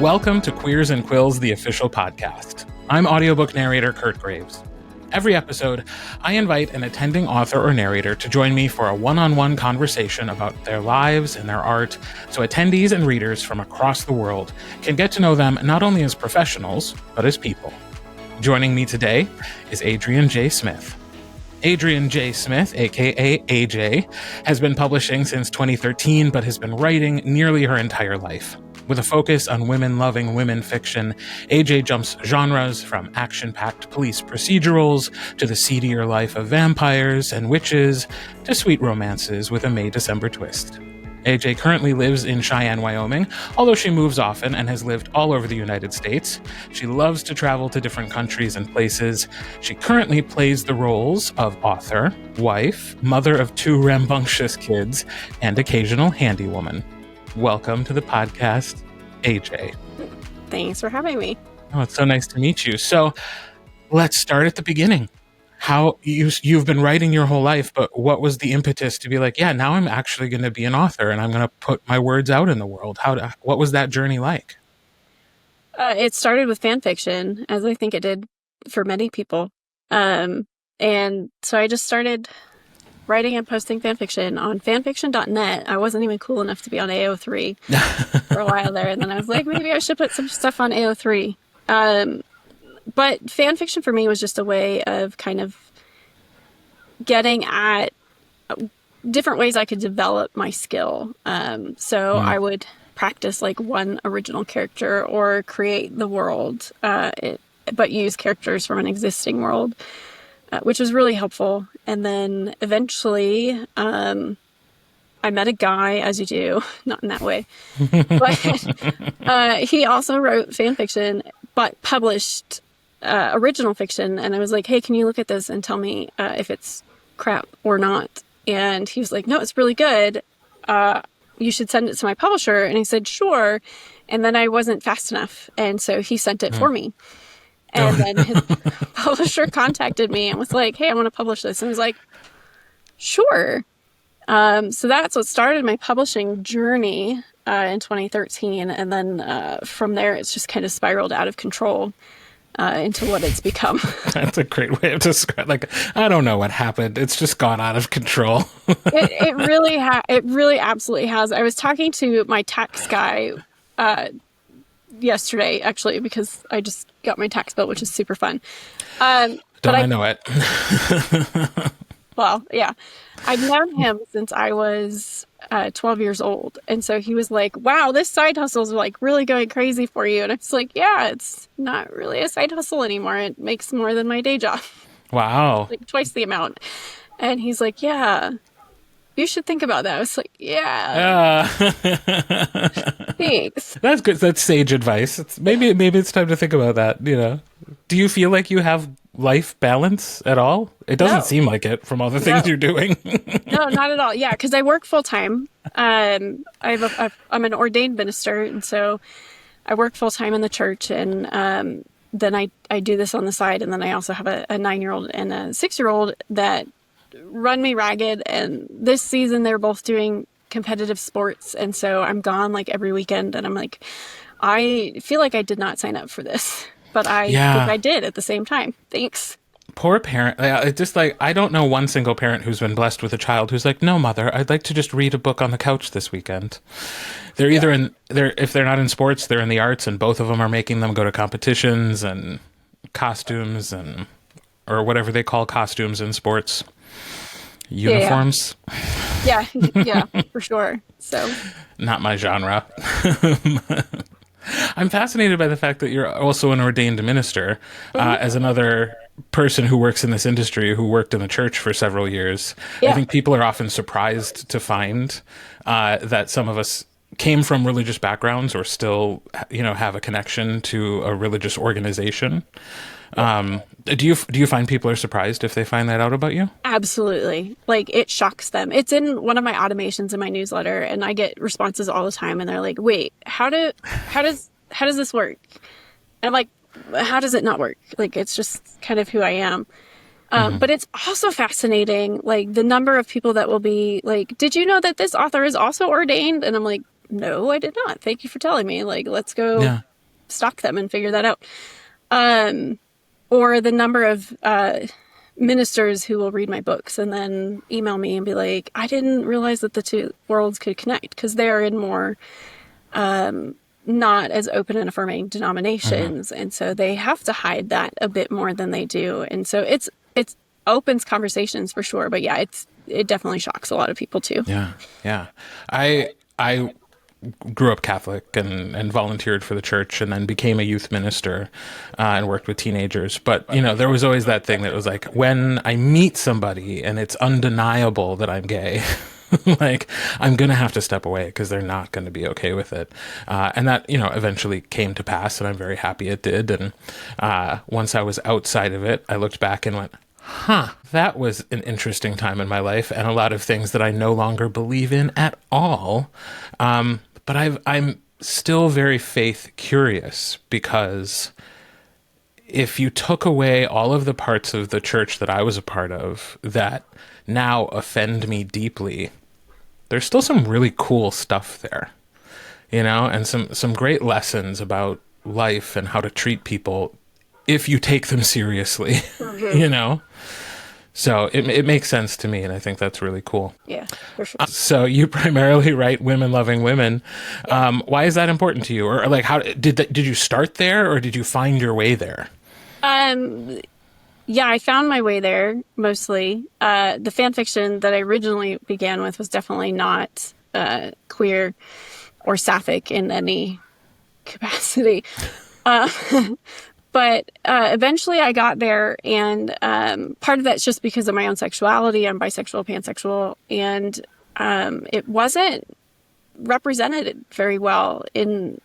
Welcome to Queers and Quills, the official podcast. I'm audiobook narrator Kirt Graves. Every episode, I invite an attending author or narrator to join me for a one-on-one conversation about their lives and their art, so attendees and readers from across the world can get to know them not only as professionals, but as people. Joining me today is Adrian J. Smith. Adrian J. Smith, aka AJ, has been publishing since 2013, but has been writing nearly her entire life. With a focus on women-loving women fiction, AJ jumps genres from action-packed police procedurals to the seedier life of vampires and witches to sweet romances with a May-December twist. AJ currently lives in Cheyenne, Wyoming, although she moves often and has lived all over the United States. She loves to travel to different countries and places. She currently plays the roles of author, wife, mother of 2 rambunctious kids, and occasional handywoman. Welcome to the podcast, AJ. Thanks for having me. Oh, it's so nice to meet you. So let's start at the beginning. How you've been writing your whole life, but what was the impetus to be like, yeah, now I'm actually going to be an author and I'm going to put my words out in the world? What was that journey like? It started with fan fiction, as I think it did for many people. And so I just started writing and posting fan fiction on fanfiction.net. I wasn't even cool enough to be on AO3 for a while there. And then I was like, maybe I should put some stuff on AO3. But fan fiction for me was just a way of kind of getting at different ways I could develop my skill. I would practice like one original character or create the world, but use characters from an existing world, which was really helpful. And then eventually I met a guy, as you do, not in that way, but he also wrote fan fiction, but published original fiction. And I was like, hey, can you look at this and tell me if it's crap or not? And he was like, no, it's really good. You should send it to my publisher. And he said, sure. And then I wasn't fast enough. And so he sent it for me. And then his publisher contacted me and was like, hey, I want to publish this. And I was like, sure. So that's what started my publishing journey in 2013. And then from there, it's just kind of spiraled out of control into what it's become. That's a great way of describing. Like, I don't know what happened. It's just gone out of control. It really absolutely has. I was talking to my tax guy yesterday, actually, because I just got my tax bill, which is super fun. Don't I know it? Well, yeah. I've known him since I was 12 years old. And so he was like, wow, this side hustle is like really going crazy for you. And I was like, yeah, it's not really a side hustle anymore. It makes more than my day job. Wow. Like twice the amount. And he's like, yeah, you should think about that. I was like, yeah. Thanks. That's good. That's sage advice. Maybe it's time to think about that, you know. Do you feel like you have life balance at all? It doesn't seem like it from all the things you're doing. No, not at all. Yeah, because I work full time. I'm an ordained minister, and so I work full time in the church, and then I do this on the side, and then I also have a 9-year-old and a 6-year-old that run me ragged. And this season, they're both doing competitive sports, and so I'm gone like every weekend, and I'm like, I feel like I did not sign up for this. But I think I did at the same time. Thanks. Poor parent. It's just like, I don't know one single parent who's been blessed with a child who's like, no, mother, I'd like to just read a book on the couch this weekend. They're either if they're not in sports, they're in the arts, and both of them are making them go to competitions and costumes or whatever they call costumes in sports. Uniforms. Yeah, for sure. So not my genre. I'm fascinated by the fact that you're also an ordained minister. As another person who works in this industry, who worked in the church for several years, I think people are often surprised to find that some of us came from religious backgrounds or still, have a connection to a religious organization. Do you find people are surprised if they find that out about you? Absolutely. Like, it shocks them. It's in one of my automations in my newsletter, and I get responses all the time, and they're like, wait, how does this work? And I'm like, how does it not work? Like, it's just kind of who I am. But it's also fascinating, like, the number of people that will be like, did you know that this author is also ordained? And I'm like, no, I did not. Thank you for telling me. Like, let's go stalk them and figure that out. Or the number of ministers who will read my books and then email me and be like, I didn't realize that the two worlds could connect, because they're in more not as open and affirming denominations. And so they have to hide that a bit more than they do. And so it's opens conversations for sure. But yeah, it definitely shocks a lot of people too. Yeah. I grew up Catholic and volunteered for the church, and then became a youth minister and worked with teenagers. But, there was always that thing that was like, when I meet somebody and it's undeniable that I'm gay, like, I'm going to have to step away because they're not going to be okay with it. And that, eventually came to pass, and I'm very happy it did. And once I was outside of it, I looked back and went, that was an interesting time in my life, and a lot of things that I no longer believe in at all. But I'm still very faith curious, because if you took away all of the parts of the church that I was a part of that now offend me deeply, there's still some really cool stuff there, and some great lessons about life and how to treat people if you take them seriously, So it makes sense to me, and I think that's really cool. Yeah, for sure. So you primarily write women loving women. Yeah. Why is that important to you? Or like, how did you start there, or did you find your way there? Yeah, I found my way there mostly. The fan fiction that I originally began with was definitely not queer or sapphic in any capacity. But eventually I got there, and part of that's just because of my own sexuality. I'm bisexual, pansexual, and it wasn't represented very well in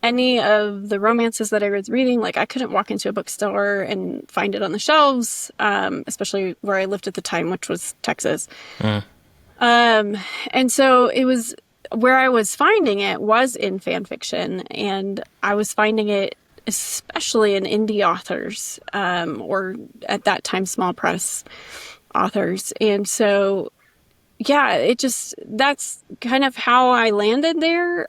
any of the romances that I was reading. Like, I couldn't walk into a bookstore and find it on the shelves, especially where I lived at the time, which was Texas. And so it was where I was finding it was in fan fiction, and I was finding it especially in indie authors, or at that time, small press authors. And so, yeah, that's kind of how I landed there.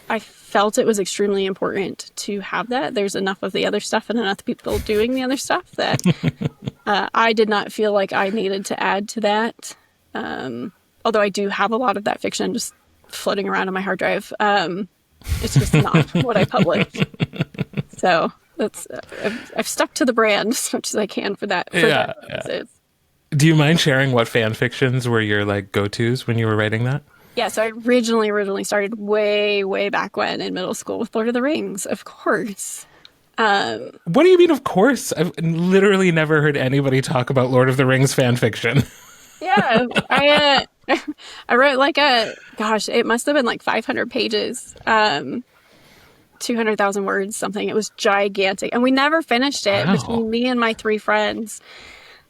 I felt it was extremely important to have that. There's enough of the other stuff and enough people doing the other stuff that I did not feel like I needed to add to that. Although I do have a lot of that fiction just floating around on my hard drive. It's just not what I published. So that's I've stuck to the brand as much as I can for that. Yeah. Do you mind sharing what fan fictions were your like go-tos when you were writing that? Yeah, so I originally started way back when in middle school with Lord of the Rings, of course. What do you mean, of course? I've literally never heard anybody talk about Lord of the Rings fan fiction. Yeah, I wrote like it must have been like 500 pages, 200,000 words, something. It was gigantic. And we never finished it. Wow. Between me and my 3 friends.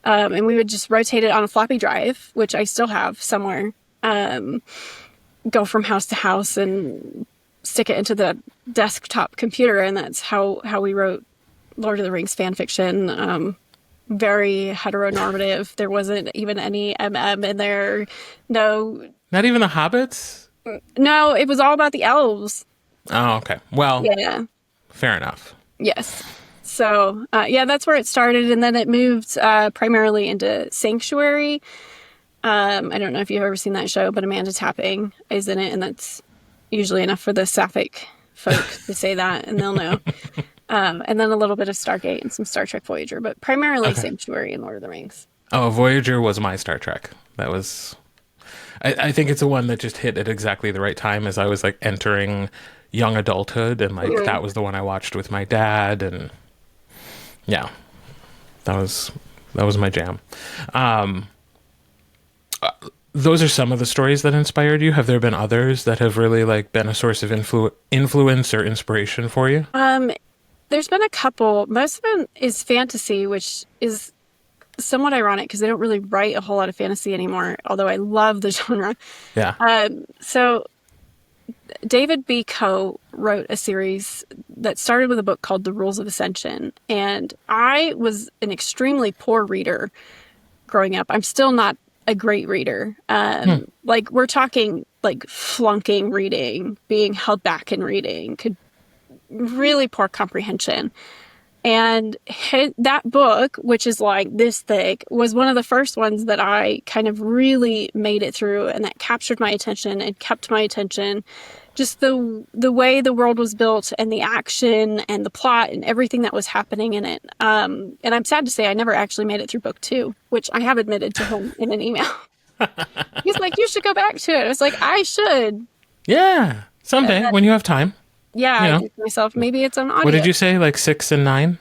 And we would just rotate it on a floppy drive, which I still have somewhere. Go from house to house and stick it into the desktop computer. And that's how we wrote Lord of the Rings fan fiction. Very heteronormative. There wasn't even any MM in there. No. Not even the hobbits? No, it was all about the elves. Oh, okay. Well, yeah. Fair enough. Yes. So, that's where it started. And then it moved primarily into Sanctuary. I don't know if you've ever seen that show, but Amanda Tapping is in it. And that's usually enough for the sapphic folk to say that, and they'll know. And then a little bit of Stargate and some Star Trek Voyager, but primarily Sanctuary and Lord of the Rings. Oh, Voyager was my Star Trek. That was... I think it's a one that just hit at exactly the right time as I was like entering young adulthood, and like that was the one I watched with my dad, and yeah, that was my jam. Those are some of the stories that inspired you. Have there been others that have really like been a source of influence or inspiration for you? There's been a couple. Most of them is fantasy, which is somewhat ironic because they don't really write a whole lot of fantasy anymore, although I love the genre. Yeah. So David B. Coe wrote a series that started with a book called The Rules of Ascension. And I was an extremely poor reader growing up. I'm still not a great reader. Like we're talking like flunking reading, being held back in reading, could really poor comprehension. And that book, which is like this thick, was one of the first ones that I kind of really made it through and that captured my attention and kept my attention. Just the way the world was built and the action and the plot and everything that was happening in it. And I'm sad to say I never actually made it through book 2, which I have admitted to him in an email. He's like, you should go back to it. I was like, I should. Yeah. Someday when you have time. Yeah, You know. I think to myself, maybe it's on audio. What did you say? Like 6 and 9?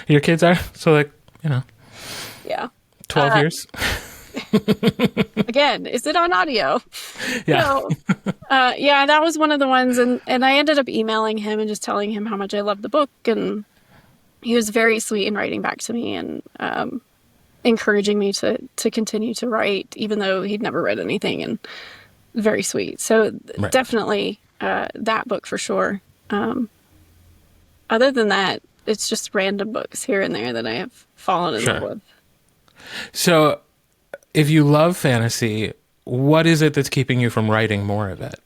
Your kids are? So like, Yeah. 12 years? Again, is it on audio? Yeah. So, yeah, that was one of the ones. And I ended up emailing him and just telling him how much I loved the book. And he was very sweet in writing back to me and encouraging me to continue to write, even though he'd never read anything. And very sweet. So Right. definitely that book for sure. Other than that, it's just random books here and there that I have fallen in love with. So if you love fantasy, what is it that's keeping you from writing more of it?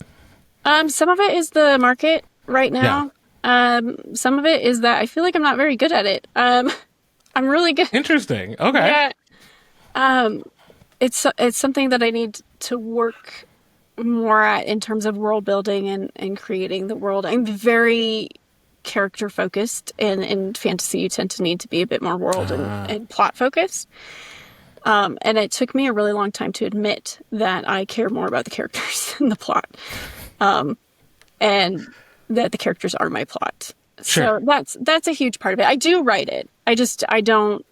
Some of it is the market right now. Some of it is that I feel like I'm not very good at it. I'm really good. Interesting. Okay. Yeah. It's something that I need to work more at in terms of world building and creating the world. I'm very character focused, and in fantasy you tend to need to be a bit more world and plot focused. And it took me a really long time to admit that I care more about the characters than the plot. And that the characters are my plot. Sure. So that's a huge part of it. I do write it. I don't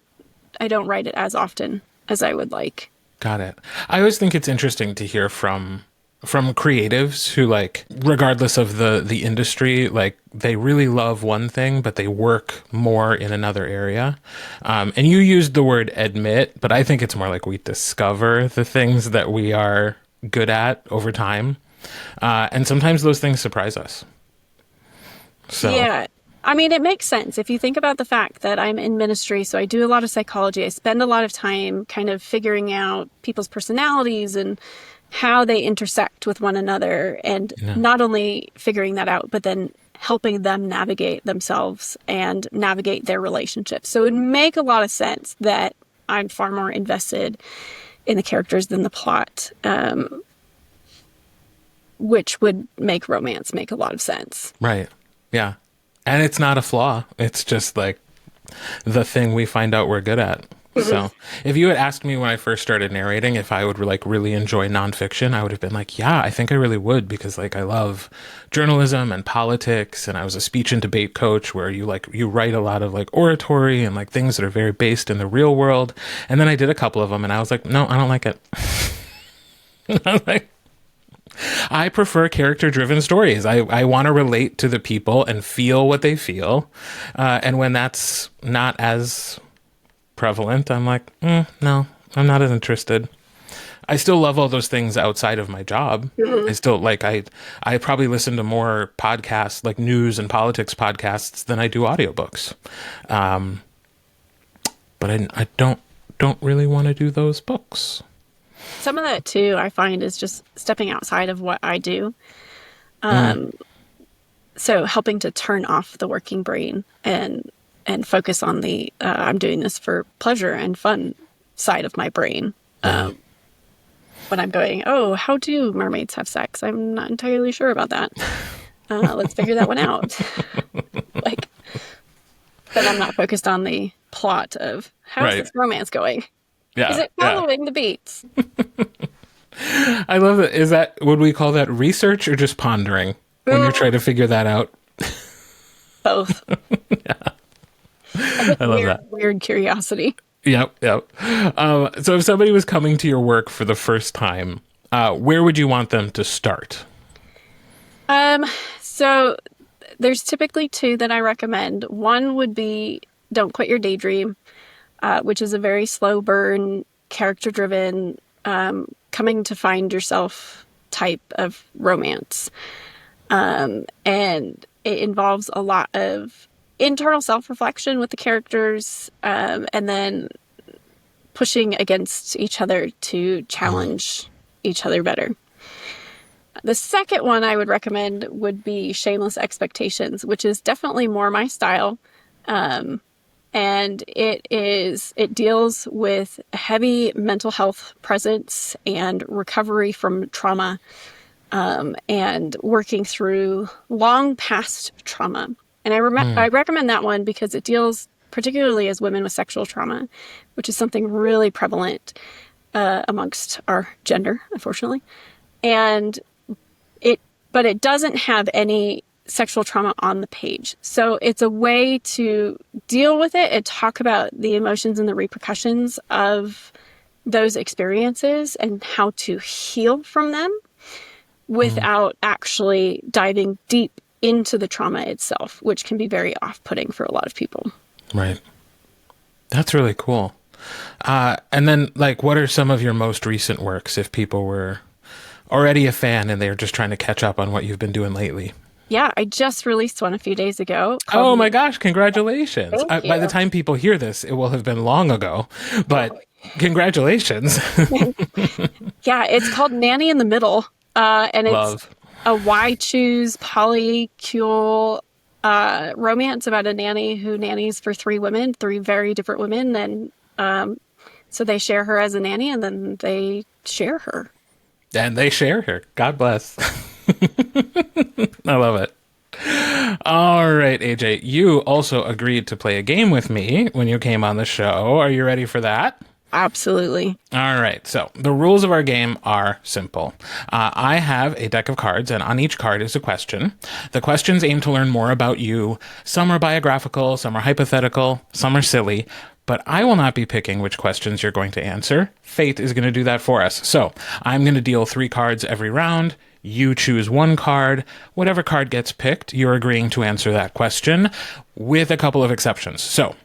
write it as often as I would like. Got it. I always think it's interesting to hear from creatives who, like, regardless of the industry, like, they really love one thing, but they work more in another area. And you used the word admit, but I think it's more like we discover the things that we are good at over time. And sometimes those things surprise us. So Yeah. I mean, it makes sense if you think about the fact that I'm in ministry, so I do a lot of psychology. I spend a lot of time kind of figuring out people's personalities and how they intersect with one another, and not only figuring that out, but then helping them navigate themselves and navigate their relationships. So it would make a lot of sense that I'm far more invested in the characters than the plot, which would make romance make a lot of sense. Right. Yeah. And it's not a flaw. It's just like the thing we find out we're good at. So if you had asked me when I first started narrating if I would like really enjoy nonfiction, I would have been like, yeah, I think I really would, because like I love journalism and politics, and I was a speech and debate coach where you write a lot of like oratory and like things that are very based in the real world. And then I did a couple of them and I was like, no, I don't like it. I was like, I prefer character-driven stories. I want to relate to the people and feel what they feel. And when that's not as prevalent, I'm like, no, I'm not as interested. I still love all those things outside of my job. I still like, I probably listen to more podcasts, like news and politics podcasts, than I do audiobooks. But I don't really want to do those books. Some of that too, I find, is just stepping outside of what I do. So helping to turn off the working brain and focus on the I'm doing this for pleasure and fun side of my brain. When I'm going, oh, how do mermaids have sex? I'm not entirely sure about that. Let's figure that one out. Like, then I'm not focused on the plot of how's this romance going? Yeah. Is it following the beats? I love it. Would we call that research or just pondering when you're trying to figure that out? Both. I love that. Weird curiosity. Yep. So if somebody was coming to your work for the first time, where would you want them to start? So there's typically 2 that I recommend. One would be Don't Quit Your Daydream, which is a very slow burn, character-driven, coming to find yourself type of romance. And it involves a lot of internal self-reflection with the characters, and then pushing against each other to challenge each other better. The second one I would recommend would be Shameless Expectations, which is definitely more my style. And it deals with heavy mental health presence and recovery from trauma, and working through long past trauma. And I recommend that one because it deals particularly as women with sexual trauma, which is something really prevalent amongst our gender, unfortunately. But it doesn't have any sexual trauma on the page. So it's a way to deal with it and talk about the emotions and the repercussions of those experiences and how to heal from them without actually diving deep into the trauma itself, which can be very off-putting for a lot of people. Right. That's really cool. And then, like, what are some of your most recent works if people were already a fan and they're just trying to catch up on what you've been doing lately? Yeah, I just released one a few days ago. Oh my gosh, congratulations. Thank By the you. time people hear this, it will have been long ago, but congratulations. Yeah, it's called Nanny in the Middle. And it's a why choose polycule romance about a nanny who nannies for three very different women. And so they share her as a nanny, and then they share her. And they share her. God bless. I love it. All right, AJ, you also agreed to play a game with me when you came on the show. Are you ready for that? Absolutely. All right. So the rules of our game are simple. I have a deck of cards, and on each card is a question. The questions aim to learn more about you. Some are biographical, some are hypothetical, some are silly. But I will not be picking which questions you're going to answer. Fate is going to do that for us. So I'm going to deal 3 cards every round. You choose 1 card. Whatever card gets picked, you're agreeing to answer that question with a couple of exceptions. So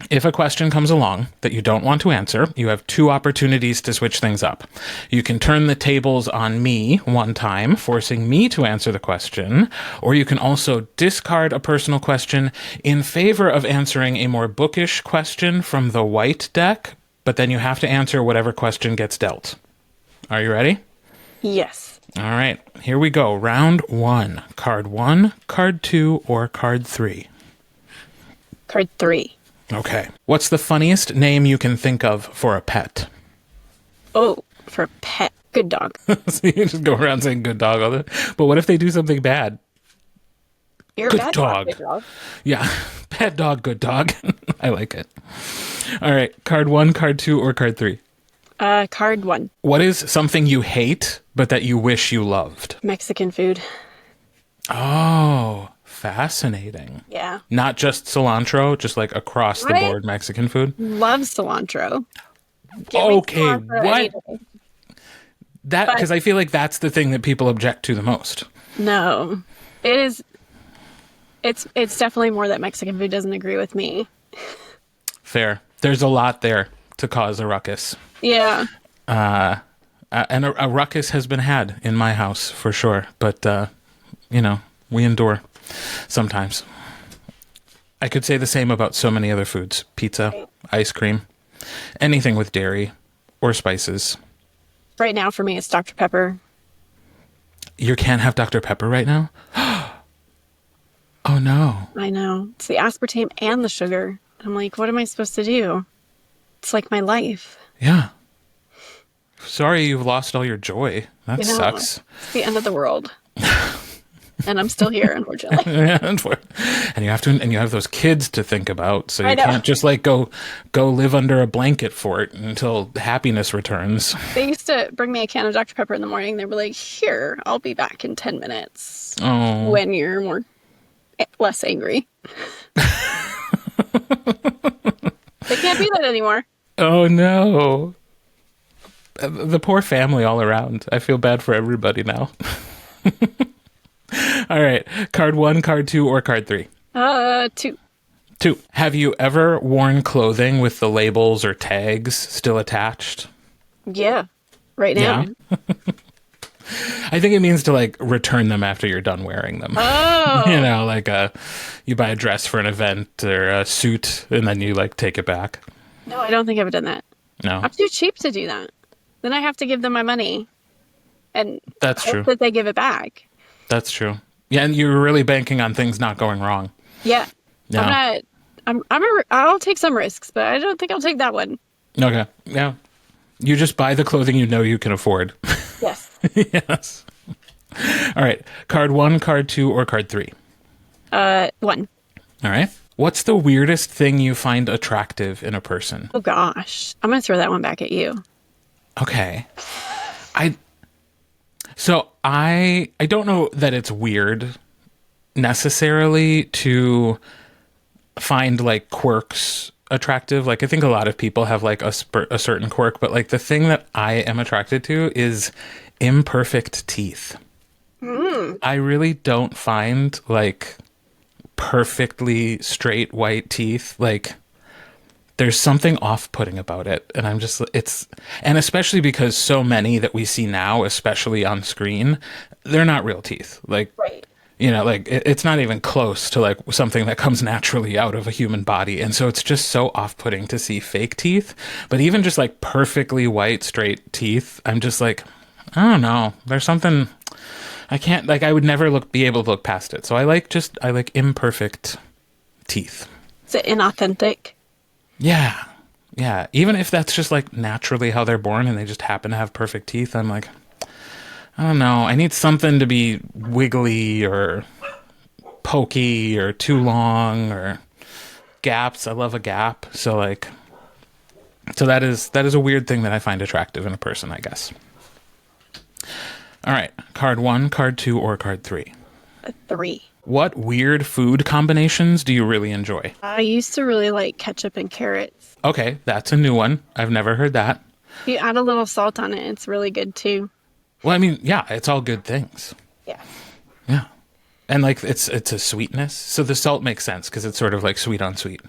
if a question comes along that you don't want to answer, you have 2 opportunities to switch things up. You can turn the tables on me one time, forcing me to answer the question, or you can also discard a personal question in favor of answering a more bookish question from the white deck, but then you have to answer whatever question gets dealt. Are you ready? Yes. All right, here we go. Round 1. Card 1, card 2, or card 3? Card 3. Okay. What's the funniest name you can think of for a pet? Oh, for a pet. Good dog. So you just go around saying good dog all the time. But what if they do something bad? You're Good a bad dog. Good dog. Yeah. Pet dog, good dog. I like it. All right. Card 1, card 2, or card 3? Card 1. What is something you hate, but that you wish you loved? Mexican food. Oh, fascinating. Yeah. Not just cilantro, just like across the board Mexican food? Love cilantro. Okay, cilantro what? That, because I feel like that's the thing that people object to the most. No. It is. It's definitely more that Mexican food doesn't agree with me. Fair. There's a lot there to cause a ruckus. Yeah. And a ruckus has been had in my house for sure. But, we endure sometimes. I could say the same about so many other foods. Pizza, ice cream, anything with dairy or spices. Right now for me, it's Dr. Pepper. You can't have Dr. Pepper right now? Oh, no. I know. It's the aspartame and the sugar. I'm like, what am I supposed to do? It's like my life. Yeah. Sorry you've lost all your joy. That sucks. It's the end of the world. And I'm still here, unfortunately. And you have those kids to think about, so you can't just like go live under a blanket fort until happiness returns. They used to bring me a can of Dr. Pepper in the morning. They were like, "Here, I'll be back in 10 minutes." Oh. When you're less angry. They can't do that anymore. Oh no. The poor family all around. I feel bad for everybody now. All right. Card 1, card 2, or card 3? 2. 2. Have you ever worn clothing with the labels or tags still attached? Yeah. Right now. Yeah. I think it means to like return them after you're done wearing them. Oh. Like you buy a dress for an event or a suit and then you like take it back. No, I don't think I've done that. No. I'm too cheap to do that. Then I have to give them my money. and That's hope true. that they give it back. That's true. Yeah, and you're really banking on things not going wrong. Yeah. Yeah. I'll take some risks, but I don't think I'll take that one. Okay. Yeah. You just buy the clothing you know you can afford. Yes. Yes. All right. Card 1, card 2, or card 3? 1. All right. What's the weirdest thing you find attractive in a person? Oh gosh. I'm going to throw that one back at you. Okay. I don't know that it's weird necessarily to find like quirks attractive. Like I think a lot of people have like a certain quirk, but like the thing that I am attracted to is imperfect teeth. I really don't find like perfectly straight white teeth. Like there's something off-putting about it, and and especially because so many that we see now, especially on screen, they're not real teeth. Like, Right. like it's not even close to like something that comes naturally out of a human body, and so it's just so off-putting to see fake teeth. But even just like perfectly white straight teeth, I'm just like, I don't know. There's something I can't like. I would never be able to look past it. So I like imperfect teeth. Is it inauthentic? Yeah. Yeah. Even if that's just like naturally how they're born and they just happen to have perfect teeth, I'm like, I don't know. I need something to be wiggly or pokey or too long or gaps. I love a gap. So that is a weird thing that I find attractive in a person, I guess. All right. Card 1, card 2, or card 3? 3. What weird food combinations do you really enjoy? I used to really like ketchup and carrots. Okay, that's a new one. I've never heard that. You add a little salt on it, it's really good too. Well, I mean, yeah, it's all good things. Yeah. Yeah. And like it's a sweetness. So the salt makes sense because it's sort of like sweet on sweet.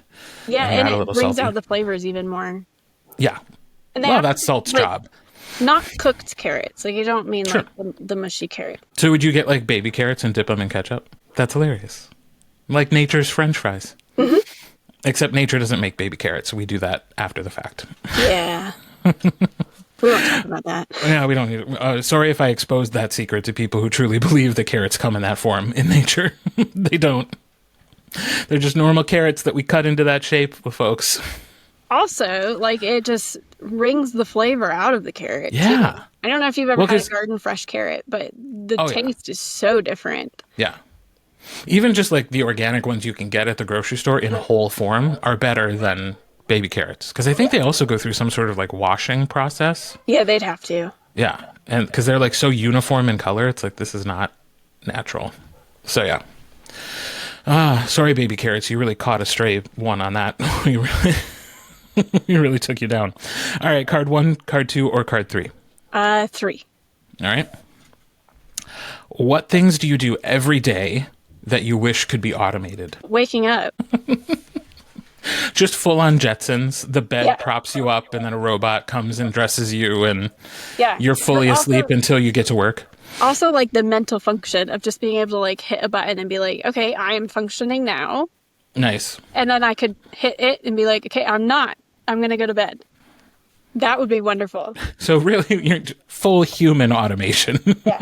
Yeah, And and add a it little brings salty. out the flavors even more. Yeah. And they Well, have, that's salt's like, job. Not cooked carrots. Like you don't mean Sure. like the mushy carrot. So would you get like baby carrots and dip them in ketchup? That's hilarious. Like nature's French fries. Mm-hmm. Except nature doesn't make baby carrots. We do that after the fact. Yeah. We won't talk about that. Yeah, we don't need sorry if I exposed that secret to people who truly believe the carrots come in that form in nature. They don't. They're just normal carrots that we cut into that shape, folks. Also, like it just wrings the flavor out of the carrot. Yeah. Too. I don't know if you've ever Well, had 'cause- a garden fresh carrot, but the Oh, yeah. taste is so different. Yeah. Even just like the organic ones you can get at the grocery store in whole form are better than baby carrots. Because I think they also go through some sort of like washing process. Yeah, they'd have to. Yeah. And because they're like so uniform in color, it's like this is not natural. So yeah. Sorry, baby carrots. You really caught a stray one on that. We really took you down. All right. Card 1, card 2, or card 3? 3. All right. What things do you do every day that you wish could be automated? Waking up. Just full on Jetsons. The bed Yeah. props you up, and then a robot comes and dresses you, and Yeah. you're fully But asleep until you get to work. Also, like the mental function of just being able to like hit a button and be like, okay, I am functioning now. Nice. And then I could hit it and be like, okay, I'm not. I'm going to go to bed. That would be wonderful. So really, you're full human automation. Yeah.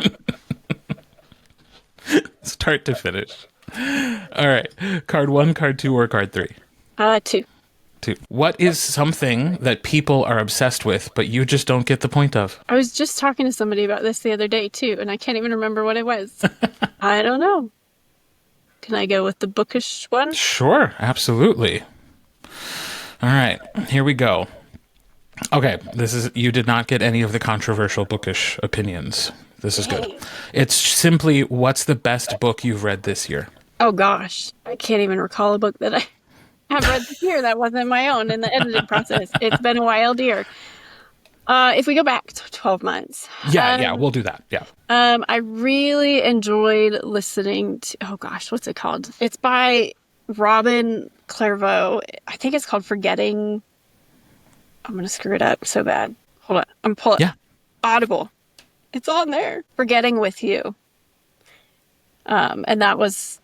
Start to finish. All right. Card 1, card 2, or card 3? 2. 2. What is something that people are obsessed with, but you just don't get the point of? I was just talking to somebody about this the other day too, and I can't even remember what it was. I don't know. Can I go with the bookish one? Sure, absolutely. All right, here we go. Okay, you did not get any of the controversial bookish opinions. This is good. It's simply, what's the best book you've read this year? Oh gosh, I can't even recall a book that I have read this year that wasn't my own in the editing process. It's been a wild year. If we go back to 12 months. Yeah, we'll do that. Yeah. I really enjoyed listening to, oh gosh, what's it called? It's by Robin Clairvaux. I think it's called Forgetting. I'm going to screw it up so bad. Hold on. I'm pulling. Yeah. Audible. It's on there. Forgetting with You. And that was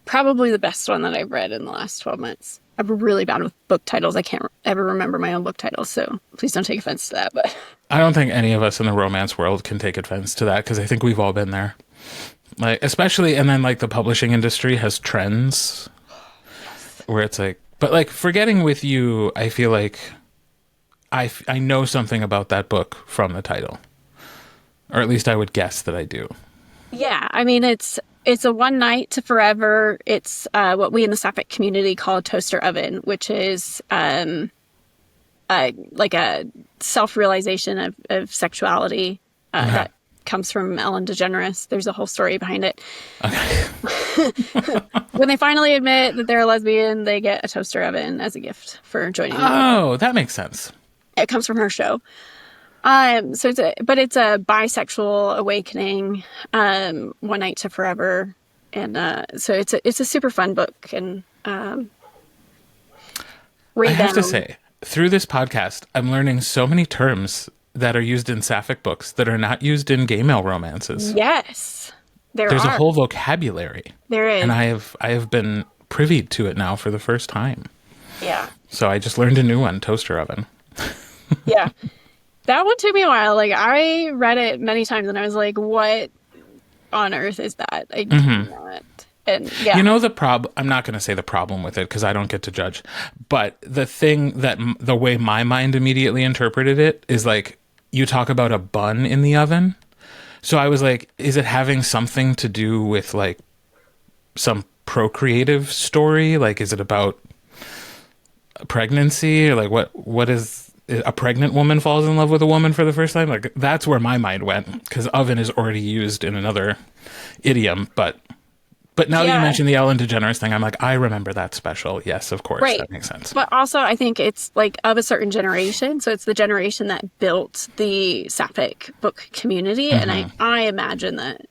probably the best one that I've read in the last 12 months. I'm really bad with book titles. I can't ever remember my own book titles, so please don't take offense to that. But I don't think any of us in the romance world can take offense to that, because I think we've all been there. Like, especially, and then like the publishing industry has trends where it's like, but like Forgetting With You, I feel like I know something about that book from the title, or at least I would guess that I do. yeah, I mean, it's a one night to forever. It's what we in the sapphic community call a toaster oven, which is like a self-realization of sexuality that comes from Ellen DeGeneres. There's a whole story behind it. Okay. When they finally admit that they're a lesbian, they get a toaster oven as a gift for joining. Oh, that makes sense. It comes from her show. So it's a bisexual awakening, one night to forever, and so it's a super fun book. And I have to say, through this podcast, I'm learning so many terms that are used in sapphic books that are not used in gay male romances. Yes, there's a whole vocabulary. There is, and I have been privy to it now for the first time. Yeah. So I just learned a new one: toaster oven. Yeah. That one took me a while. Like, I read it many times and I was like, what on earth is that? I do not. And yeah. You know, I'm not going to say the problem with it because I don't get to judge. But the thing that the way my mind immediately interpreted it is like, you talk about a bun in the oven. So I was like, is it having something to do with like some procreative story? Like, is it about pregnancy? Or like what is... a pregnant woman falls in love with a woman for the first time? Like, that's where my mind went, because oven is already used in another idiom. But now that you mentioned the Ellen DeGeneres thing, I'm like, I remember that special. Yes, of course. Right. That makes sense. But also, I think it's like of a certain generation. So it's the generation that built the sapphic book community. And I imagine that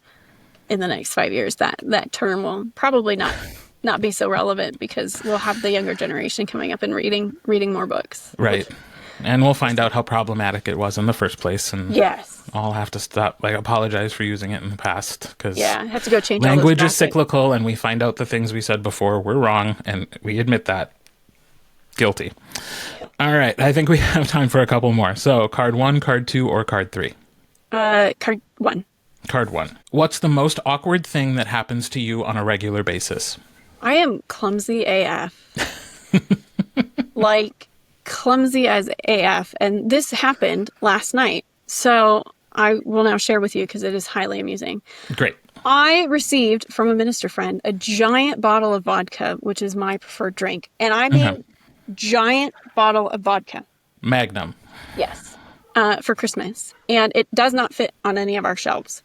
in the next 5 years, that term will probably not be so relevant, because we'll have the younger generation coming up and reading more books. Right. And we'll find out how problematic it was in the first place, and I'll have to stop, like, apologize for using it in the past, because I have to go change. Language is cyclical, and we find out the things we said before were wrong, and we admit that. Guilty. All right, I think we have time for a couple more. So, card 1, card 2, or card 3? Card 1. Card 1. What's the most awkward thing that happens to you on a regular basis? I am clumsy AF. Like, clumsy as AF, and this happened last night, so I will now share with you because it is highly amusing. Great. I received from a minister friend a giant bottle of vodka, which is my preferred drink, and I mean giant bottle of vodka. Magnum. Yes, for Christmas, and it does not fit on any of our shelves.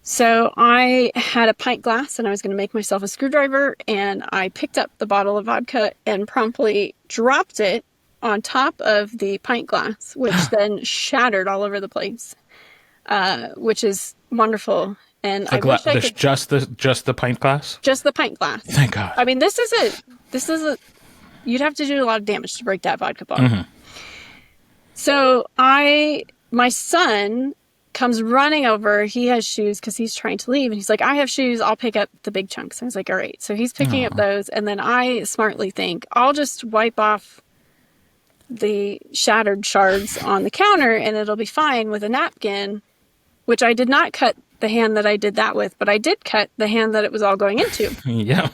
So I had a pint glass and I was going to make myself a screwdriver, and I picked up the bottle of vodka and promptly dropped it on top of the pint glass, which then shattered all over the place, which is wonderful. And I wish I could... just the pint glass? Just the pint glass. Thank God. I mean, this is a, you'd have to do a lot of damage to break that vodka bottle. So my son comes running over. He has shoes because he's trying to leave. And he's like, I have shoes. I'll pick up the big chunks. I was like, all right. So he's picking up those. And then I smartly think, I'll just wipe off the shattered shards on the counter and it'll be fine with a napkin, which I did not cut the hand that I did that with, but I did cut the hand that it was all going into. Yeah.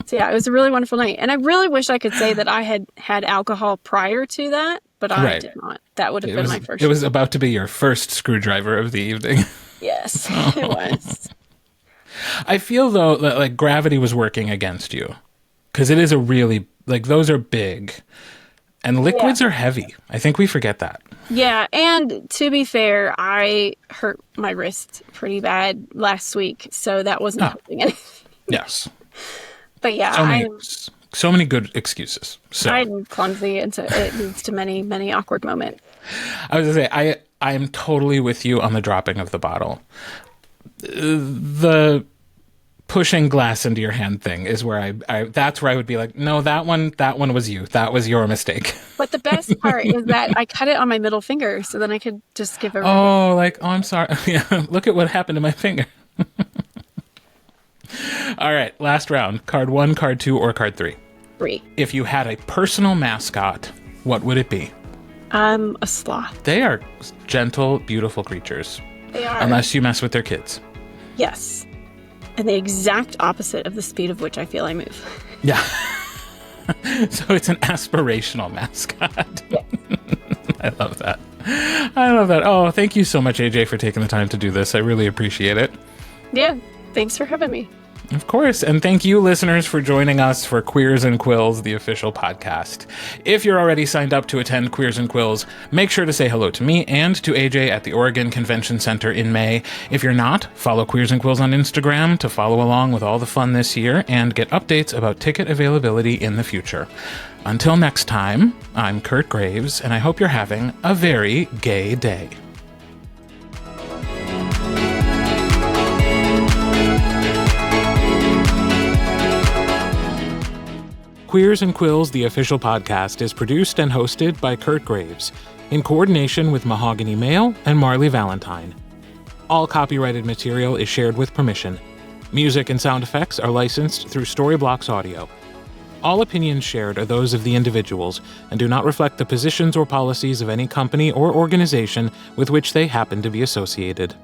So yeah, it was a really wonderful night. And I really wish I could say that I had had alcohol prior to that, but I did not. That would have been my first. It was about to be your first screwdriver of the evening. Yes, it was. I feel, though, that like gravity was working against you, because it is a really, like, those are big and liquids are heavy. I think we forget that. Yeah, and to be fair, I hurt my wrist pretty bad last week, so that wasn't helping anything. Yes. But yeah, so many good excuses. So I'm clumsy, and so it leads to many, many awkward moments. I was going to say, I am totally with you on the dropping of the bottle. The pushing glass into your hand thing is where that's where I would be like, no, that one was you. That was your mistake. But the best part is that I cut it on my middle finger, so then I could just give everything. Oh, I'm sorry. Yeah, look at what happened to my finger. All right, last round. Card 1, card 2, or card 3? 3. If you had a personal mascot, what would it be? A sloth. They are gentle, beautiful creatures. They are. Unless you mess with their kids. Yes. And the exact opposite of the speed of which I feel I move. Yeah. So it's an aspirational mascot. Yeah. I love that. I love that. Oh, thank you so much, AJ, for taking the time to do this. I really appreciate it. Yeah. Thanks for having me. Of course. And thank you, listeners, for joining us for Queers and Quills, the official podcast. If you're already signed up to attend Queers and Quills, make sure to say hello to me and to AJ at the Oregon Convention Center in May. If you're not, follow Queers and Quills on Instagram to follow along with all the fun this year and get updates about ticket availability in the future. Until next time, I'm Kirt Graves, and I hope you're having a very gay day. Queers and Quills, the official podcast, is produced and hosted by Kirt Graves, in coordination with Mahogany Mail and Marley Valentine. All copyrighted material is shared with permission. Music and sound effects are licensed through Storyblocks Audio. All opinions shared are those of the individuals and do not reflect the positions or policies of any company or organization with which they happen to be associated.